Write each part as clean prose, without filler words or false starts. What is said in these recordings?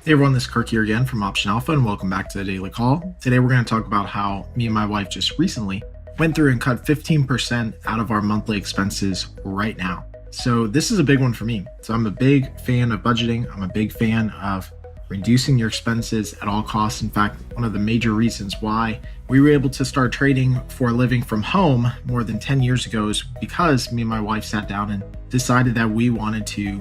Hey everyone, this is Kirk here again from Option Alpha, and welcome back to the Daily Call. Today we're going to talk about how me and my wife just recently went through and cut 15% out of our monthly expenses right now. So this is a big one for me. So I'm a big fan of budgeting. I'm a big fan of reducing your expenses at all costs. In fact, one of the major reasons why we were able to start trading for a living from home more than 10 years ago is because me and my wife sat down and decided that we wanted to,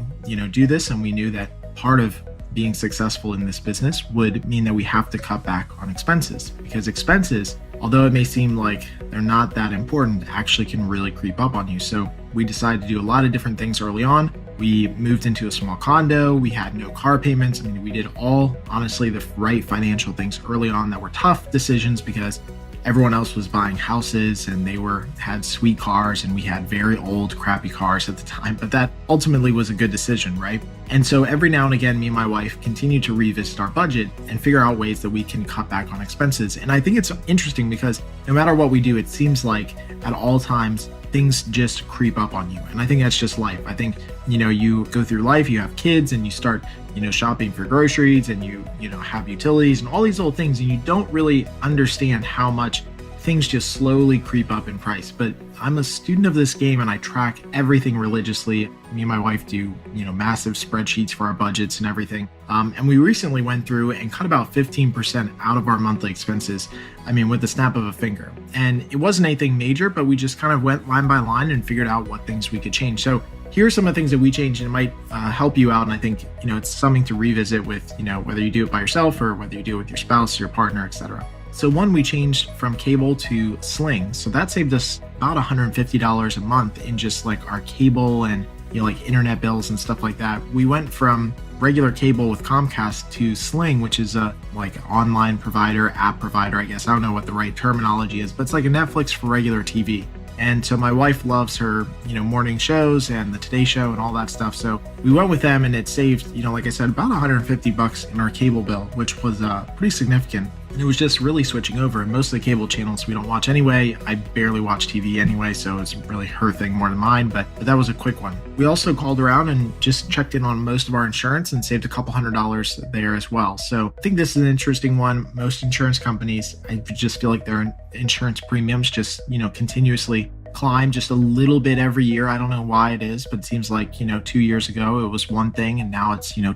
do this, and we knew that part of being successful in this business would mean that we have to cut back on expenses, because expenses, although it may seem like they're not that important, actually can really creep up on you. So we decided to do a lot of different things early on. We moved into a small condo. We had no car payments. We did all, honestly, the right financial things early on that were tough decisions because everyone else was buying houses and they had sweet cars, and we had very old, crappy cars at the time. But that ultimately was a good decision, right? And so every now and again, me and my wife continue to revisit our budget and figure out ways that we can cut back on expenses. And I think it's interesting because no matter what we do, it seems like at all times, things just creep up on you. And I think that's just life. I think, you go through life, you have kids, and you start, shopping for groceries, and you have utilities and all these little things, and you don't really understand how much things just slowly creep up in price. But I'm a student of this game and I track everything religiously. Me and my wife do, massive spreadsheets for our budgets and everything. And we recently went through and cut about 15% out of our monthly expenses. With the snap of a finger. And it wasn't anything major, but we just kind of went line by line and figured out what things we could change. So here are some of the things that we changed, and it might help you out. And I think, it's something to revisit with, whether you do it by yourself or whether you do it with your spouse, your partner, etc. So one, we changed from cable to Sling. So that saved us about $150 a month in just like our cable and, like internet bills and stuff like that. We went from regular cable with Comcast to Sling, which is a online provider, app provider, I guess. I don't know what the right terminology is, but it's like a Netflix for regular TV. And so my wife loves her, morning shows and the Today Show and all that stuff. So we went with them, and it saved, like I said, about $150 in our cable bill, which was pretty significant. And it was just really switching over. And most of the cable channels we don't watch anyway. I barely watch TV anyway, so it's really her thing more than mine, but that was a quick one. We also called around and just checked in on most of our insurance and saved a couple $100 there as well. So I think this is an interesting one. Most insurance companies, I just feel like their insurance premiums just, continuously climb just a little bit every year. I don't know why it is, but it seems like, 2 years ago it was one thing, and now it's, $25,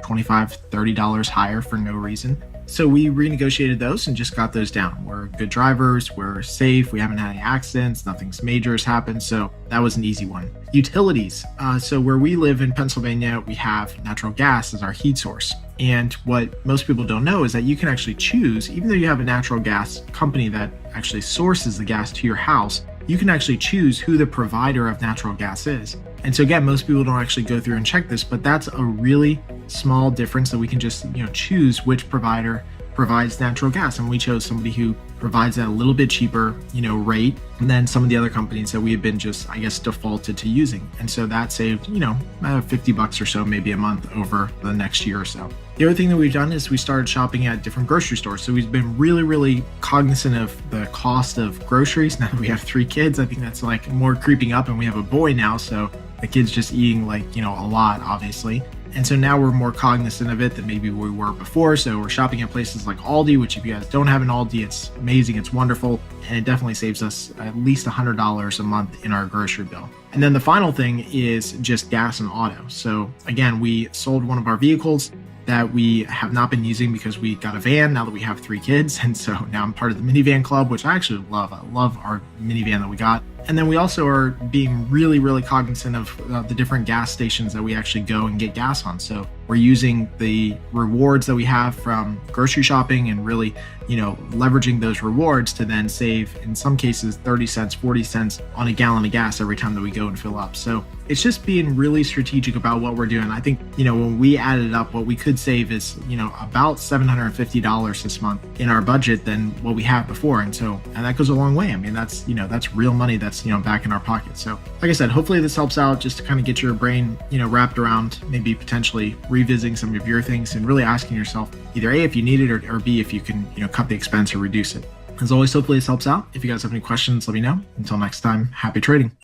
$30 higher for no reason. So we renegotiated those and just got those down. We're good drivers, we're safe, we haven't had any accidents, nothing's major has happened, so that was an easy one. Utilities. So where we live in Pennsylvania, we have natural gas as our heat source. And what most people don't know is that you can actually choose, even though you have a natural gas company that actually sources the gas to your house, you can actually choose who the provider of natural gas is. And so again, most people don't actually go through and check this, but that's a really small difference that we can just, choose which provider provides natural gas. And we chose somebody who provides at a little bit cheaper, rate than some of the other companies that we have been just, I guess, defaulted to using. And so that saved, $50 or so, maybe a month over the next year or so. The other thing that we've done is we started shopping at different grocery stores. So we've been really, really cognizant of the cost of groceries. Now that we have 3 kids, I think that's like more creeping up, and we have a boy now. So the kid's just eating a lot, obviously. And so now we're more cognizant of it than maybe we were before. So we're shopping at places like Aldi, which if you guys don't have an Aldi, it's amazing, it's wonderful. And it definitely saves us at least $100 a month in our grocery bill. And then the final thing is just gas and auto. So again, we sold one of our vehicles that we have not been using because we got a van now that we have 3 kids. And so now I'm part of the minivan club, which I actually love. I love our minivan that we got. And then we also are being really, really cognizant of the different gas stations that we actually go and get gas on. So we're using the rewards that we have from grocery shopping and really, leveraging those rewards to then save, in some cases, 30 cents, 40 cents on a gallon of gas every time that we go and fill up. So it's just being really strategic about what we're doing. I think, when we added up, what we could save is, about $750 this month in our budget than what we had before. And that goes a long way. That's real money that's, back in our pocket. So like I said, hopefully this helps out just to kind of get your brain, wrapped around maybe potentially revisiting some of your things and really asking yourself either A, if you need it, or B, if you can, cut the expense or reduce it. As always, hopefully this helps out. If you guys have any questions, let me know. Until next time, happy trading.